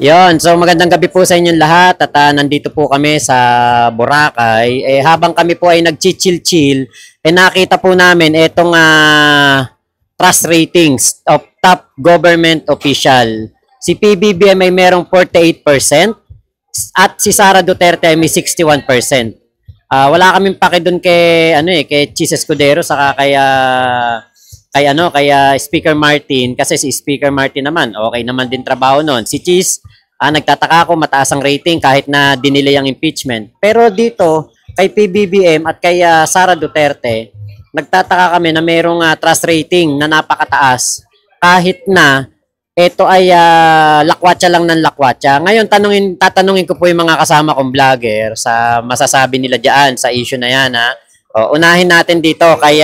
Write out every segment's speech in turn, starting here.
Yon, so magandang gabi po sa inyong lahat at nandito po kami sa Boracay. Habang kami po ay nag-chill-chill, nakita po namin itong trust ratings of top government official. Si PBBM ay merong 48% at si Sara Duterte ay may 61%. Wala kaming paki doon kay Chis Escudero saka kay Speaker Martin, kasi si Speaker Martin naman okay naman din trabaho noon. Si Chis, nagtataka ako mataas ang rating kahit na dinelay ang impeachment. Pero dito kay PBBM at kay Sara Duterte, nagtataka kami na mayroong trust rating na napakataas kahit na ito ay lakwatsa lang ng lakwatsa. Ngayon tatanungin ko po yung mga kasama kong vlogger sa masasabi nila diyan sa issue na yan. Unahin natin dito kay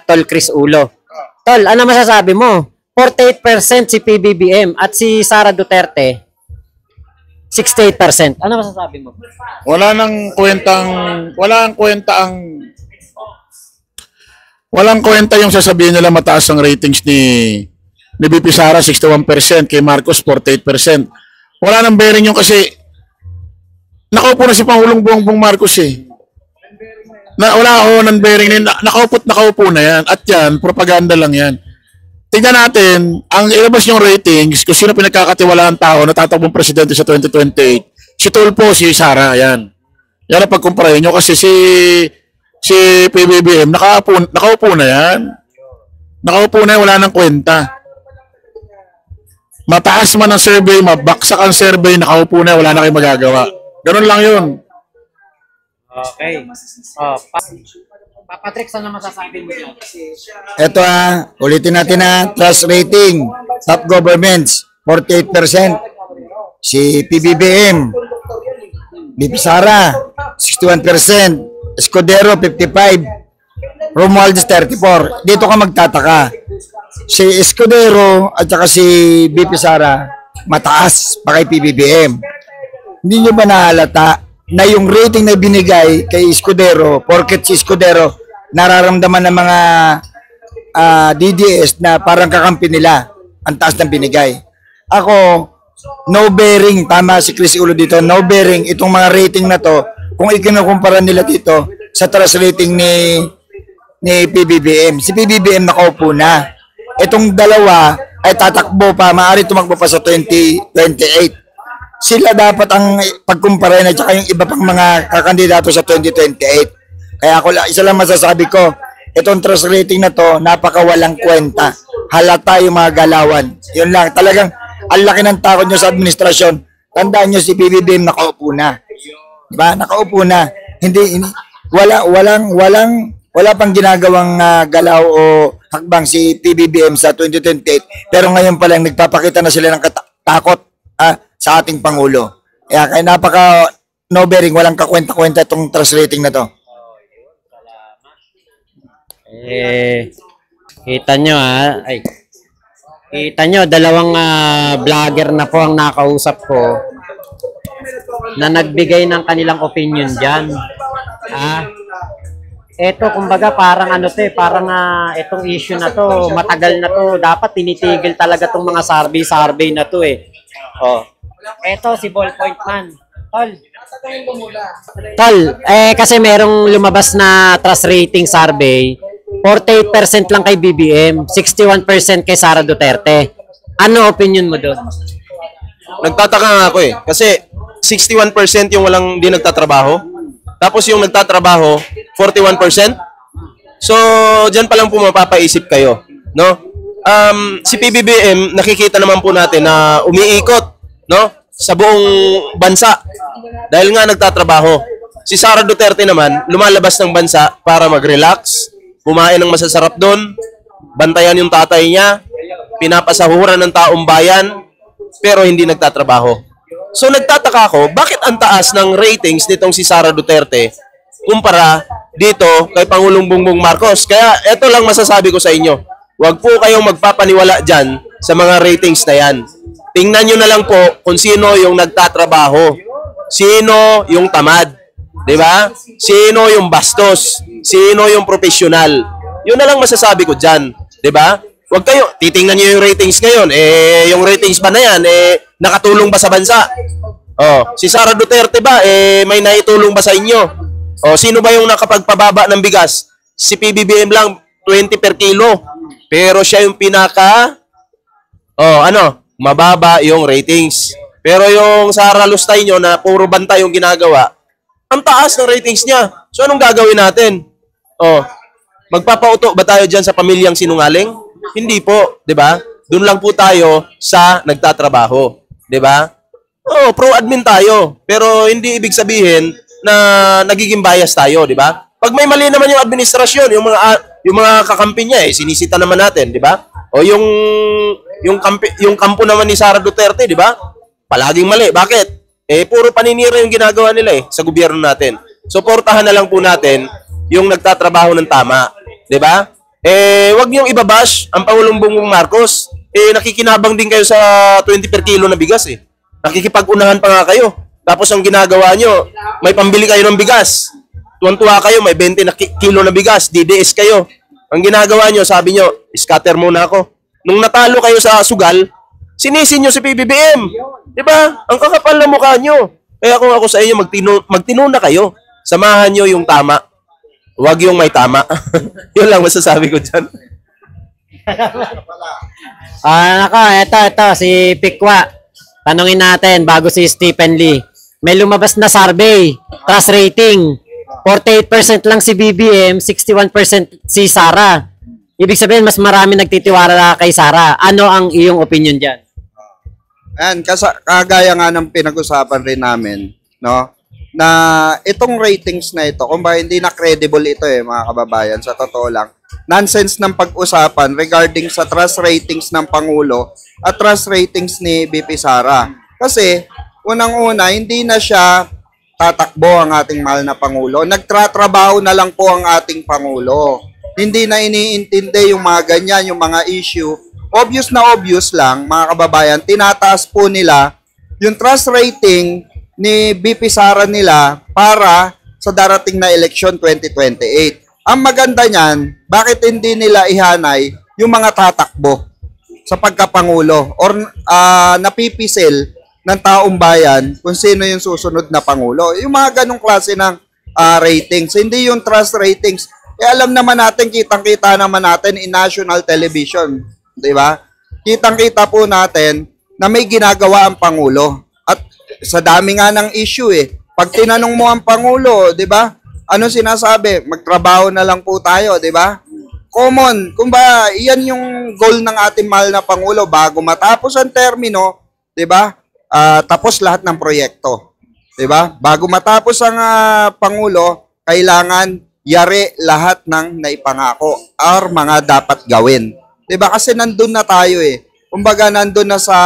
Tol Chris Ulo. Tol, ano masasabi mo? 48% si PBBM at si Sara Duterte 68%. Ano masasabi mo? Walang kwenta yung sasabihin nila mataas ang ratings ni BP Sara 61%, kay Marcos 48%. Wala nang bearing yung kasi nakaupo na si Pangulong Bongbong Marcos eh. Wala ako ng bearing na nakaupo na yan. At yan, propaganda lang yan. Tingnan natin, ang ilabas yung ratings, kung sino pinagkakatiwalaan tao na tatakbong presidente sa 2028, si Tulfo, si Sara, yan. Yan ang pagkumparahin nyo kasi si PBBM, nakaupo na yan. Nakaupo na yan, wala nang kwenta. Mataas man ang survey, mabaksak ang survey, nakaupo na yan, wala na kayong magagawa. Ganun lang yun. Okay. Patrick, saan na masasabi mo yan? Ito ulitin natin trust rating, top governments, 48%. Si PBBM, BP Sara, 61%. Escudero, 55%. Romualdez, 34%. Dito ka magtataka. Si Escudero at saka si BP Sara, mataas pa kay PBBM. Hindi nyo ba nahalata na yung rating na binigay kay Escudero, porket si Escudero nararamdaman ng mga DDS na parang kakampi nila, ang taas ng binigay. Ako, no bearing, tama si Chris Ulo dito, no bearing itong mga rating na to kung ikinukumpara nila dito sa trust rating ni PBBM. Si PBBM nakaupo na. Itong dalawa ay tatakbo pa, maaari tumakbo pa sa 2028. Sila dapat ang pagkumpara na tsaka yung iba pang mga kakandidato sa 2028. Kaya isa lang masasabi ko, itong trust rating na to, napakawalang kwenta. Halata yung mga galawan. Yun lang, talagang ang laki ng takot nyo sa administrasyon. Tandaan nyo si PBBM nakaupo na. Diba? Nakaupo na. Wala pang ginagawang galaw o hakbang si PBBM sa 2028. Pero ngayon pa lang nagpapakita na sila ng takot sa ating Pangulo. Kaya napaka no bearing, walang kakwenta-kwenta itong trust rating na to. Kita nyo kita nyo, dalawang vlogger na po ang nakausap ko na nagbigay ng kanilang opinion dyan. Eto, kumbaga parang parang itong issue na to, matagal na to, dapat tinitigil talaga tong mga survey na to eh. Eto si Ballpoint Man. Tol, kasi merong lumabas na trust rating survey, 48% lang kay BBM, 61% kay Sara Duterte. Ano opinion mo doon? Nagtataka nga ako kasi 61% yung walang di nagtatrabaho. Tapos yung nagtatrabaho, 41%. So, diyan pa lang po mapapaisip kayo, no? Si PBBM, nakikita naman po natin na umiikot, no? Sa buong bansa. Dahil nga nagtatrabaho. Si Sara Duterte naman, lumalabas ng bansa para mag-relax, kumain ng masasarap doon, bantayan yung tatay niya, pinapasahuran ng taong bayan, pero hindi nagtatrabaho. So nagtataka ako, bakit ang taas ng ratings nitong si Sara Duterte kumpara dito kay Pangulong Bongbong Marcos? Kaya eto lang masasabi ko sa inyo, huwag po kayong magpapaniwala dyan sa mga ratings na yan. Tingnan nyo na lang po kung sino yung nagtatrabaho, sino yung tamad, di ba? Sino yung bastos, sino yung profesional. Yun na lang masasabi ko dyan, di ba? Wag kayo, titingnan niyo yung ratings ngayon. Yung ratings ba na yan, nakatulong ba sa bansa? Oh, si Sara Duterte ba, may naitulong ba sa inyo? Oh, sino ba yung nakapagpababa ng bigas? Si PBBM lang, 20 per kilo. Pero siya yung mababa yung ratings. Pero yung Sara Lustay nyo na puro banta yung ginagawa, ang taas ng ratings niya. So, anong gagawin natin? Oh, magpapauto ba tayo dyan sa pamilyang sinungaling? Hindi po, 'di ba? Doon lang po tayo sa nagtatrabaho, 'di ba? Oh, pro-admin tayo, pero hindi ibig sabihin na nagiging bias tayo, 'di ba? Pag may mali naman yung administrasyon, yung mga kakampi niya sinisita naman natin, 'di ba? O yung kampo naman ni Sara Duterte, 'di ba? Palaging mali. Bakit? Puro paninira yung ginagawa nila sa gobyerno natin. Suportahan na lang po natin yung nagtatrabaho ng tama, 'di ba? Wag niyong ibabash ang Pangulong Bongbong Marcos. Nakikinabang din kayo sa 20 per kilo na bigas Nakikipag-unahan pa nga kayo. Tapos ang ginagawa niyo, may pambili kayo ng bigas. Tuwan-tuwa kayo, may 20 na kilo na bigas, DDS kayo. Ang ginagawa niyo, sabi niyo, scatter muna ako. Nung natalo kayo sa sugal, sinisin niyo si PBBM. 'Di ba? Ang kakapal na mukha niyo. Kaya kung ako sa inyo, magtino na kayo. Samahan niyo yung tama. Huwag yung may tama. Yun lang masasabi ko dyan. Ito, si Pikwa. Tanungin natin, bago si Stephen Lee. May lumabas na survey, trust rating. 48% lang si BBM, 61% si Sara. Ibig sabihin, mas marami nagtitiwala kay Sara. Ano ang iyong opinion dyan? Ayan, kagaya nga ng pinag-usapan rin namin, no? Na itong ratings na ito, kung ba hindi na credible ito mga kababayan, sa totoo lang. Nonsense ng pag-usapan regarding sa trust ratings ng Pangulo at trust ratings ni BP Sara. Kasi, unang-una, hindi na siya tatakbo ang ating mahal na Pangulo. Nagtratrabaho na lang po ang ating Pangulo. Hindi na iniintindi yung mga ganyan, yung mga issue. Obvious na obvious lang, mga kababayan, tinataas po nila yung trust rating ni BP Sara nila para sa darating na eleksyon 2028. Ang maganda niyan, bakit hindi nila ihanay yung mga tatakbo sa pagkapangulo or napipisil ng taong bayan kung sino yung susunod na pangulo. Yung mga ganong klase ng ratings, hindi yung trust ratings. Alam naman natin, kitang-kita naman natin in national television, di ba? Kitang-kita po natin na may ginagawa ang pangulo. At sa dami nga ng issue pag tinanong mo ang Pangulo, di ba? Ano sinasabi? Magtrabaho na lang po tayo, di ba? Common. Kung ba, iyan yung goal ng ating mahal na Pangulo bago matapos ang termino, di ba? Tapos lahat ng proyekto. Di ba? Bago matapos ang Pangulo, kailangan yari lahat ng naipangako or mga dapat gawin. Di ba? Kasi nandun na tayo Kumbaga nandun na sa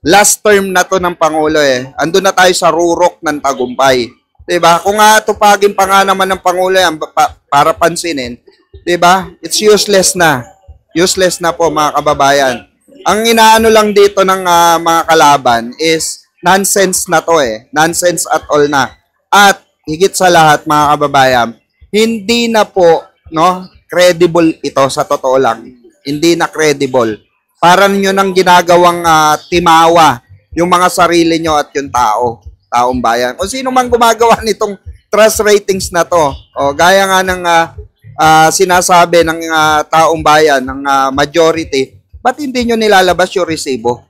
last term na to ng Pangulo Andun na tayo sa rurok ng tagumpay. 'Di ba? Kung tupagin pa nga naman ng Pangulo yan para pansinin, 'di ba? It's useless na. Useless na po mga kababayan. Ang inaano lang dito ng mga kalaban is nonsense na to Nonsense at all na. At higit sa lahat mga kababayan, hindi na po credible ito sa totoo lang. Hindi na credible. Para ninyo nang ginagawang timawa yung mga sarili nyo at yung taong bayan. Kung sino man gumagawa nitong trust ratings na to, gaya nga ng sinasabi ng taong bayan, ng majority, ba't hindi nyo nilalabas yung resibo?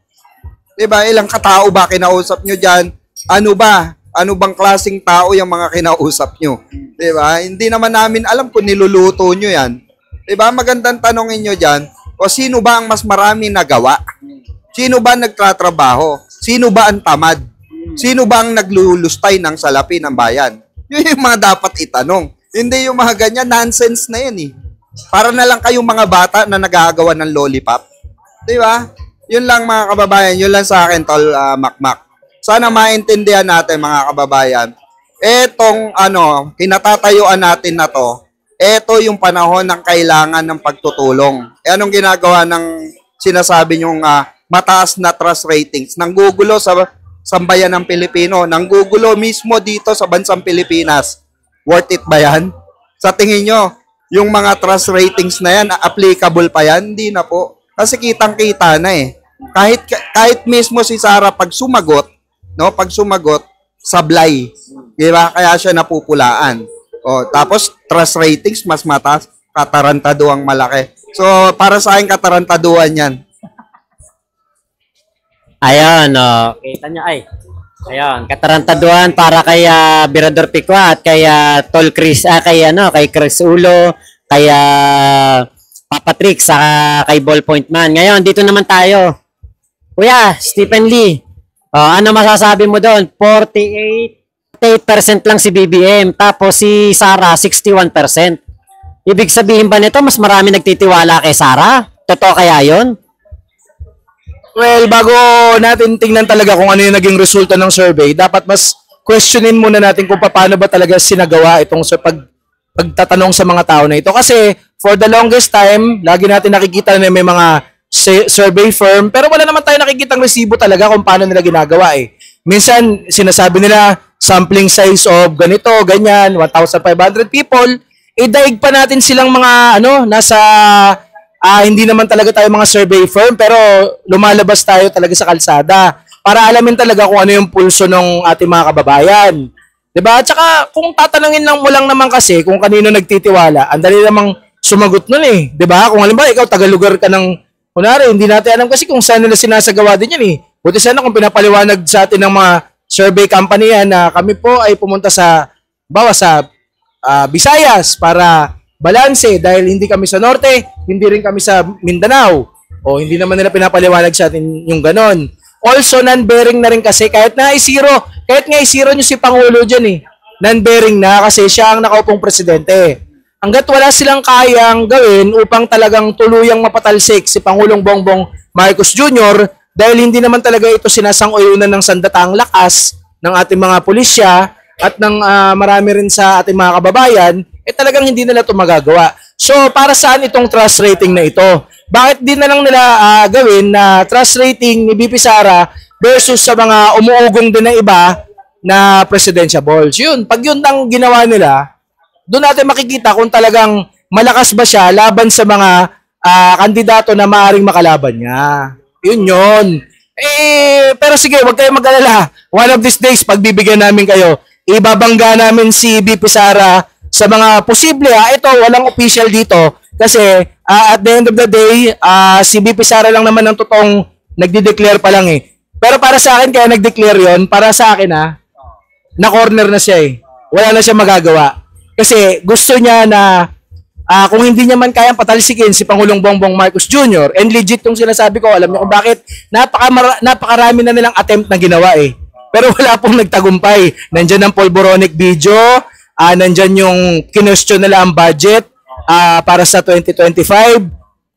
Diba? Ilang katao ba kinausap nyo dyan? Ano ba? Ano bang klaseng tao yung mga kinausap nyo? Diba? Hindi naman namin alam kung niluluto nyo yan. Diba? Magandang tanongin nyo dyan, o sino ba ang mas marami nagawa? Sino ba nagtatrabaho? Sino ba ang tamad? Sino ba ang naglulustay ng salapi ng bayan? Yun yung mga dapat itanong. Hindi yung mga ganyan, nonsense na yan Para na lang kayong mga bata na nagagawa ng lollipop. Di ba? Yun lang mga kababayan, yun lang sa akin, Tol Makmak. Sana maintindihan natin mga kababayan. Etong kinatatayuan natin na to, ito yung panahon ng kailangan ng pagtutulong. Anong ginagawa ng sinasabi nyong mataas na trust ratings? Nanggugulo sa sambayan ng Pilipino. Nanggugulo mismo dito sa bansang Pilipinas. Worth it ba yan? Sa tingin nyo, yung mga trust ratings na yan, applicable pa yan? Hindi na po. Kasi kitang-kita na eh. Kahit mismo si Sara pag sumagot, no, pag sumagot, sablay. Di ba? Kaya siya napupulaan. O, tapos trust ratings mas mataas, katarantaduang malaki. So, para sa akin katarantaduan yan. Ayun, kita nyo, ayun, katarantaduan para kay Birador Pikwa at kay Tol Chris, kay Chris Ulo, kay Papa Trick, sa kay Ballpoint Man. Ngayon, dito naman tayo. Kuya, Stephen Lee, ano masasabi mo doon? 48% lang si BBM, tapos si Sara, 61%. Ibig sabihin ba nito, mas marami nagtitiwala kay Sara? Totoo kaya yun? Well, bago natin tingnan talaga kung ano yung naging resulta ng survey, dapat mas questionin muna natin kung paano ba talaga sinagawa itong pagtatanong sa mga tao na ito. Kasi for the longest time, lagi natin nakikita na may mga survey firm, pero wala naman tayo nakikitang resibo talaga kung paano nila ginagawa eh. Minsan, sinasabi nila, sampling size of ganito, ganyan, 1,500 people, daig pa natin silang mga, nasa hindi naman talaga tayo mga survey firm, pero lumalabas tayo talaga sa kalsada para alamin talaga kung ano yung pulso ng ating mga kababayan. 'Di ba? At saka kung tatanungin lang mo lang naman kasi kung kanino nagtitiwala, ang dali namang sumagot nun eh. 'Di ba? Kung halimbawa ikaw taga-lugar ka ng kunwari, hindi natin alam kasi kung saan nila sinasagawa din yan eh. Buti sana kung pinapaliwanag sa atin ng mga survey company yan na kami po ay pumunta sa Visayas para balanse dahil hindi kami sa norte, hindi rin kami sa Mindanao. O hindi naman nila pinapaliwanag sa atin yung ganon. Also, non-bearing na rin kasi kahit nga i-zero nyo si Pangulo dyan eh. Non-bearing na kasi siya ang nakaupong presidente. Hanggat wala silang kayang gawin upang talagang tuluyang mapatalsik si Pangulong Bongbong Marcos Jr. dahil hindi naman talaga ito sinasang-uyunan ng sandataang lakas ng ating mga pulisya at ng marami rin sa ating mga kababayan, talagang hindi nila ito magagawa. So, para saan itong trust rating na ito? Bakit di na lang nila gawin na trust rating ni BP Sara versus sa mga umuugong din ng iba na presidential balls? Yun, pag yun ang ginawa nila, doon natin makikita kung talagang malakas ba siya laban sa mga kandidato na maaaring makalaban niya. Yun. Pero sige, huwag kayong mag-alala. One of these days, pagbibigyan namin kayo, ibabangga namin si BP Sara sa mga posible. Ito, walang official dito. Kasi at the end of the day, si BP Sara lang naman ang totoong nagde-declare pa lang eh. Pero para sa akin, kaya nag-declare yon, para sa akin na-corner na siya eh. Wala na siya magagawa. Kasi gusto niya na kung hindi niya man kayang patalsikin si Pangulong Bongbong Marcos Jr. and legit yung sinasabi ko, alam niyo kung bakit napakarami na nilang attempt na ginawa eh. Pero wala pong nagtagumpay. Nandyan ang polboronic video, nandyan yung kinwestiyon nila ang budget para sa 2025,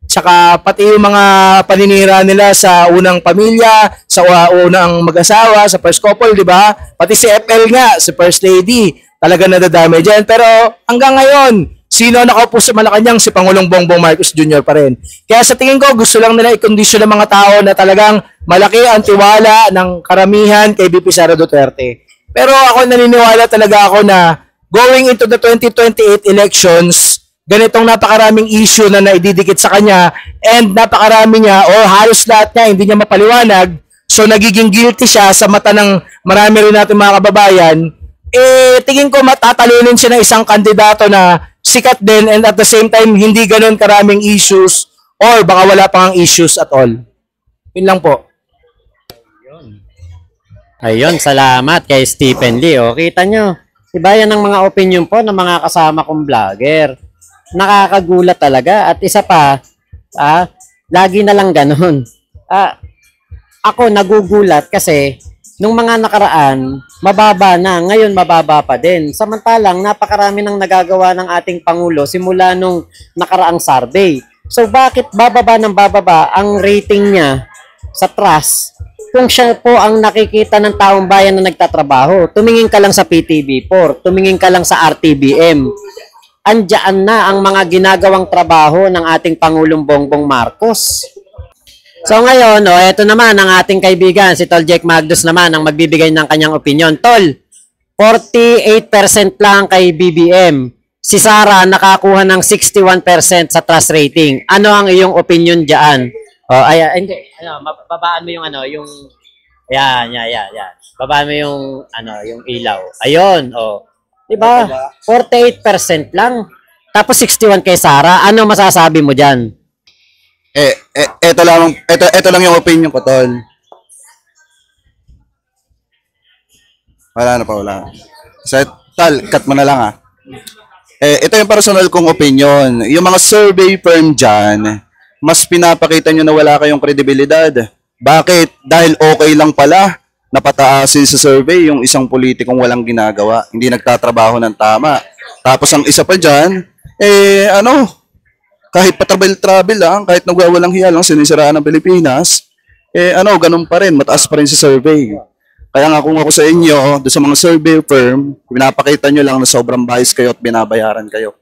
tsaka pati yung mga paninira nila sa unang pamilya, sa unang mag-asawa, sa first couple, di ba? Pati si FL nga, si First Lady, talaga nadadamay dyan. Pero hanggang ngayon, sino nakaupo sa Malacanang? Si Pangulong Bongbong Marcos Jr. pa rin. Kaya sa tingin ko, gusto lang nila i-condition ng mga tao na talagang malaki ang tiwala ng karamihan kay BP Sara Duterte. Pero ako naniniwala talaga ako na going into the 2028 elections, ganitong napakaraming issue na naididikit sa kanya and napakarami niya o halos lahat niya hindi niya mapaliwanag, so nagiging guilty siya sa mata ng marami rin natin mga kababayan, tingin ko matatalunin siya ng isang kandidato na sikat din and at the same time hindi ganun karaming issues or baka wala pang issues at all. Yun lang po. Ayun, salamat kay Stephen Lee. O, kita nyo, iba yan ang mga opinion po ng mga kasama kong vlogger. Nakakagulat talaga. At isa pa, lagi na lang ganun. Ako nagugulat kasi nung mga nakaraan, mababa na. Ngayon, mababa pa din. Samantalang, napakarami nang nagagawa ng ating Pangulo simula nung nakaraang survey. So, bakit bababa ng bababa ang rating niya sa trust kung siya po ang nakikita ng taong bayan na nagtatrabaho? Tumingin ka lang sa PTV4, tumingin ka lang sa RTBM. Andiyan na ang mga ginagawang trabaho ng ating Pangulong Bongbong Marcos. So ngayon, eto naman ang ating kaibigan, si Tol Jake Magdus naman ang magbibigay ng kanyang opinion. Tol, 48% lang kay BBM, si Sara nakakuha ng 61% sa trust rating. Ano ang iyong opinion diyan? Oh, hindi. Babaan mo yung yung yan. Babaan mo yung yung ilaw. Ayun, oh. 'Di ba? 48% lang. Tapos 61 kay Sara. Ano masasabi mo diyan? Ito lang yung opinion ko, tol. Wala. Tal, cut mo na lang ito yung personal kong opinion. Yung mga survey firm dyan, mas pinapakita nyo na wala kayong kredibilidad. Bakit? Dahil okay lang pala napataasin sa survey yung isang politikong walang ginagawa, hindi nagtatrabaho ng tama. Tapos ang isa pa dyan, kahit pa-travel lang, kahit nagwawalang hiya lang, sinisiraan ng Pilipinas, ganun pa rin, mataas pa rin sa survey. Kaya nga kung ako sa inyo, doon sa mga survey firm, pinapakita nyo lang na sobrang bias kayo at binabayaran kayo.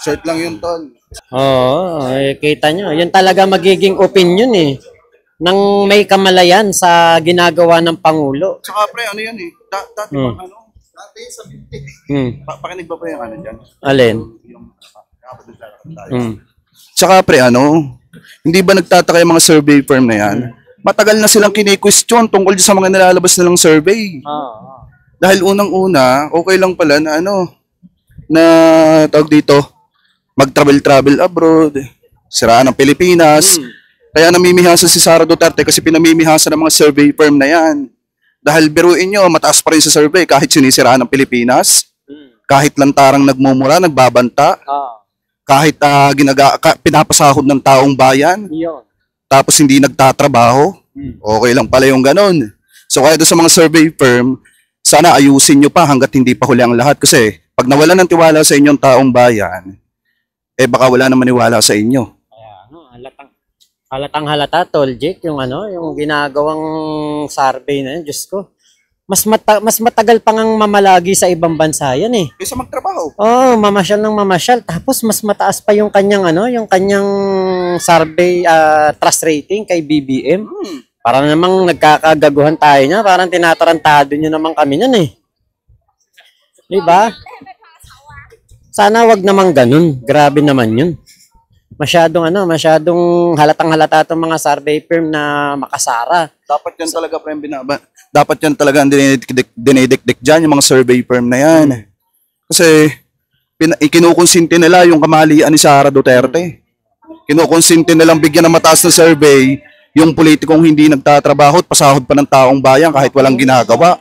Short lang yun, tol. Oo, kita nyo. Yun talaga magiging opinion nang may kamalayan sa ginagawa ng Pangulo. Tsaka pre, ano yan dati dati sa 50. Pakinig ba pa yung dyan? Alin? Tsaka pre, hindi ba nagtataka yung mga survey firm na yan? Matagal na silang kini-question tungkol sa mga nilalabas nilang survey. Dahil unang-una, okay lang pala na na tawag dito, mag-travel abroad, siraan ng Pilipinas. Kaya namimihasa si Sara Duterte kasi pinamimihasa ng mga survey firm na yan. Dahil biruin nyo, mataas pa rin sa survey kahit sinisiraan ng Pilipinas, kahit lantarang nagmumura, nagbabanta, kahit pinapasahod ng taong bayan. Tapos hindi nagtatrabaho, okay lang pala yung ganun. So kaya doon sa mga survey firm, sana ayusin nyo pa hanggat hindi pa huli ang lahat. Kasi pag nawala ng tiwala sa inyong taong bayan, baka wala naman niwala sa inyo. Halatang halata, Tol Jake, yung yung ginagawang survey na yun, Diyos ko. Mas matagal pa ngang mamalagi sa ibang bansa yan Kaysa magtrabaho. Oh, mamasyal ng mamasyal. Tapos mas mataas pa yung kanyang yung kanyang survey trust rating kay BBM. Parang namang nagkakagaguhan tayo niya, parang tinatarantado niyo naman kami niyan 'Di ba? Sana wag naman ganun. Grabe naman 'yun. Masyadong halatang halata tong mga survey firm na makasara. Dapat yan talaga pre dapat yan talaga ang dinidikdik dyan, yung mga survey firm na yan. Kasi ikinukonsinti nila yung kamalian ni Sara Duterte. Kinukonsinti nilang bigyan ng mataas na survey yung politikong hindi nagtatrabaho at pasahod pa ng taong bayan kahit walang ginagawa.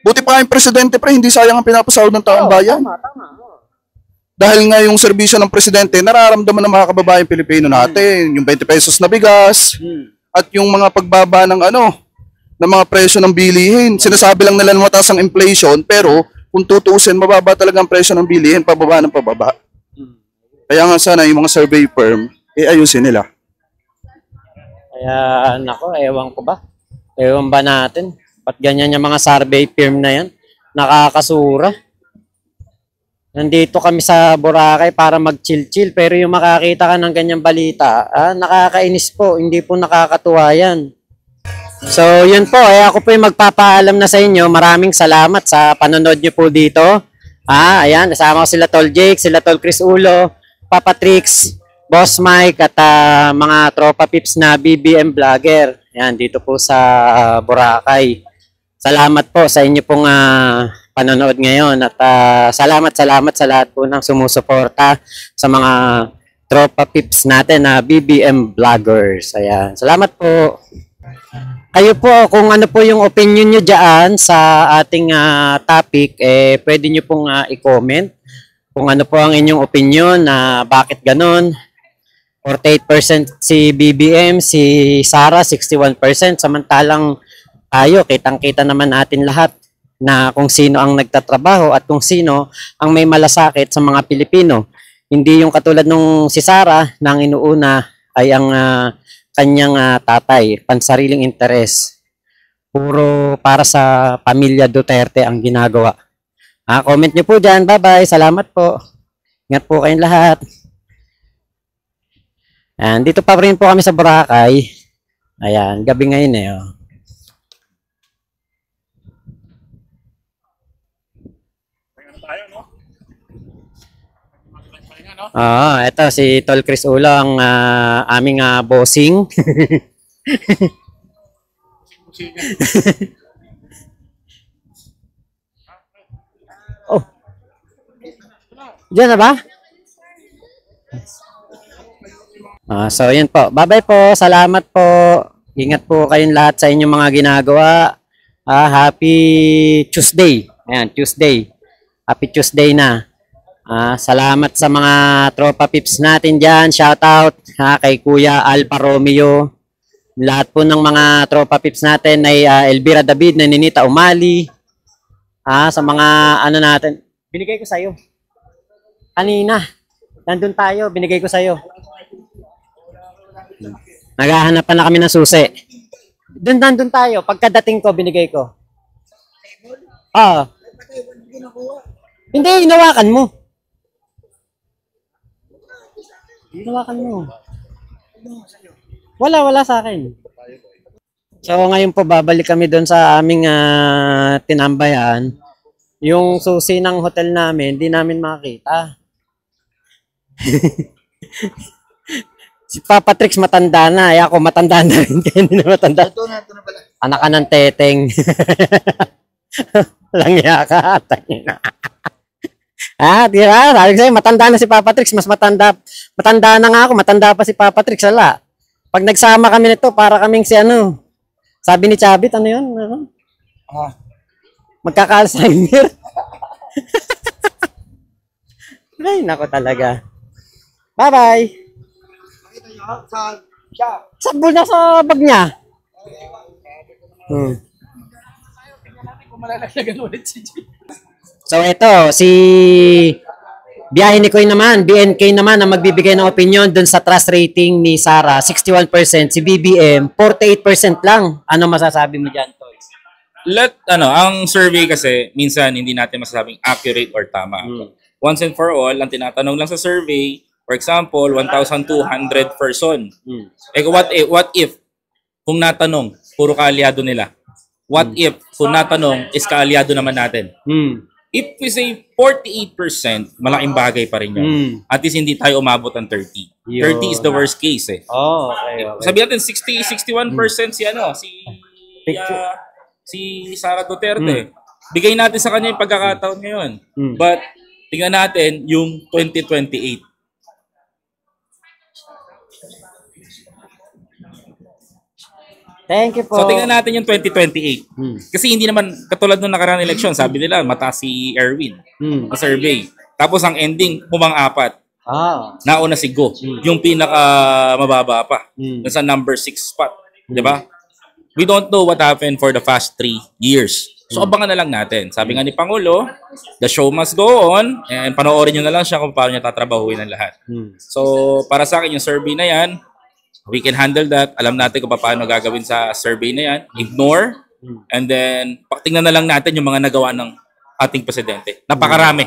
Buti pa yung presidente pre, hindi sayang ang pinapasahod ng taong bayan. Tama. Dahil nga yung serbisyo ng presidente, nararamdaman ng mga kababayan Pilipino natin, yung 20 pesos na bigas, at yung mga pagbaba ng ng mga presyo ng bilihin. Sinasabi lang nila na mataas ang inflation, pero kung tutuusin, mababa talaga ang presyo ng bilihin, pababa ng pababa. Kaya nga sana yung mga survey firm, ayusin nila. Kaya ewan ko ba? Ewan ba natin? Ba't ganyan yung mga survey firm na yan? Nakakasura. Nandito kami sa Boracay para mag-chill-chill, pero yung makakita ka ng ganyang balita, nakakainis po, hindi po nakakatuwa yan. So, yun po, ako po yung magpapaalam na sa inyo. Maraming salamat sa panonood nyo po dito. Ayan, kasama ko sila Tol Jake, sila Tol Chris Ulo, Papa Trix, Boss Mike, at mga tropa pips na BBM vlogger. Ayan, dito po sa Boracay. Salamat po sa inyo pong panonood ngayon at salamat sa lahat po ng sumusuporta sa mga tropa pips natin na BBM vloggers. Ayan. Salamat po. Kayo po, kung ano po yung opinion nyo dyan sa ating topic, pwede nyo pong i-comment kung ano po ang inyong opinion na bakit ganon. 48% si BBM, si Sara 61%, samantalang tayo, kitang-kita naman natin lahat na kung sino ang nagtatrabaho at kung sino ang may malasakit sa mga Pilipino. Hindi yung katulad nung si Sara na ang inuuna ay ang kanyang tatay, pansariling interes. Puro para sa pamilya Duterte ang ginagawa. Comment nyo po dyan. Bye-bye. Salamat po. Ingat po kayong lahat. And dito pa rin po kami sa Boracay. Ayan, gabi ngayon Ito si Tol Chris Ulo ang aming bossing. Oh. Diyan na ba? So yun po. Bye-bye po. Salamat po. Ingat po kayong lahat sa inyong mga ginagawa. Happy Tuesday. Ayan, Tuesday. Happy Tuesday na. Salamat sa mga tropa pips natin dyan. Shout out kay Kuya Alfa Romeo. Lahat po ng mga tropa pips natin ay Elvira David, Ninita Umali. Sa mga ano natin. Binigay ko sa'yo. Kanina. Nandun tayo. Binigay ko sa'yo. Naghahanap pa na kami ng susi. Nandun tayo. Pagkadating ko, binigay ko. Hindi, hinawakan mo. Hinawakan mo. Wala sa akin. So ngayon po babalik kami doon sa aming tinambayan. Yung susi ng hotel namin, hindi namin makita. Si Papa Trix matanda na. Ay ako matanda na rin. Kaya hindi na matanda. Ito na pala. Anak ka ng teteng. Langya ka. Di ba? Sabi ko sa'yo, matanda na si Papa Trix. Mas matanda. Matanda na nga ako. Matanda pa si Papa Trix. Ala. Pag nagsama kami nito, para kaming si ano. Sabi ni Chabit, ano yun? Magkaka-Alzheimer. Ay, nako talaga. Bye-bye. Sabol na sa bag niya. So ito, si Biyahe ni Koy naman, BNK naman ang magbibigay ng opinion dun sa trust rating ni Sara, 61%, si BBM 48% lang. Ano masasabi mo diyan, Toy? Ang survey kasi minsan hindi natin masasabing accurate or tama. Once and for all, ang tinatanong lang sa survey, for example, 1,200 person. What if kung natanong, puro kaalyado nila? What if kung natanong is kaalyado naman natin? If we say 48%, malaking bagay pa rin yun. At least hindi tayo umabot ng 30. 30 is the worst case eh. Okay. Sabi natin 61% si Sara Duterte. Bigay natin sa kanya yung pagkakataon ngayon. But tingnan natin yung 2028. Thank you po. So tingnan natin yung 2028. Kasi hindi naman katulad nung nakaraang eleksyon, sabi nila mataas si Erwin sa survey. Tapos ang ending, pumang-apat. Nauna si Go. Yung pinaka mababa pa. Nasa number 6 spot. Diba? We don't know what happened for the past 3 years. So abangan na lang natin. Sabi nga ni Pangulo, the show must go on and panoorin nyo na lang siya kung paano niya tatrabahuin ang lahat. So para sa akin yung survey na yan, we can handle that. Alam natin kung paano gagawin sa survey na yan. Ignore. And then, tingnan na lang natin yung mga nagawa ng ating presidente. Napakarami.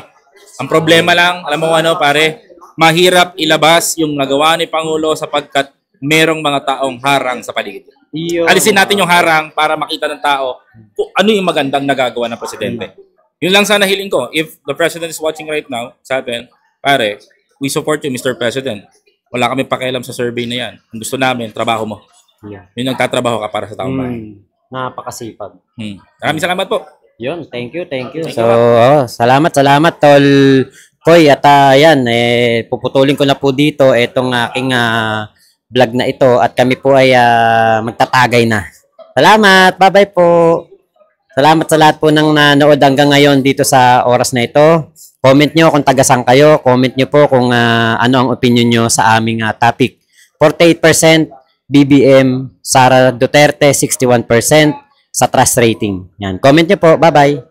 Ang problema lang, alam mo ano pare, mahirap ilabas yung nagawa ni Pangulo sapagkat merong mga taong harang sa paligid. Alisin natin yung harang para makita ng tao kung ano yung magandang nagagawa ng presidente. Yun lang sana hiling ko. If the president is watching right now sa atin, pare, we support you, Mr. President. Wala kami pakialam sa survey na yan. Ang gusto namin, trabaho mo. Yun ang tatrabaho ka para sa taong bayan. Napakasipag. Maraming salamat po. Yun, thank you. So, salamat, Tol Koy. At yan, puputulin ko na po dito itong aking vlog na ito at kami po ay magtatagay na. Salamat, bye-bye po. Salamat sa lahat po ng nanood hanggang ngayon dito sa oras na ito. Comment nyo kung taga-saan kayo. Comment nyo po kung ano ang opinion nyo sa aming topic. 48% BBM, Sara Duterte 61% sa trust rating. Yan. Comment nyo po. Bye-bye.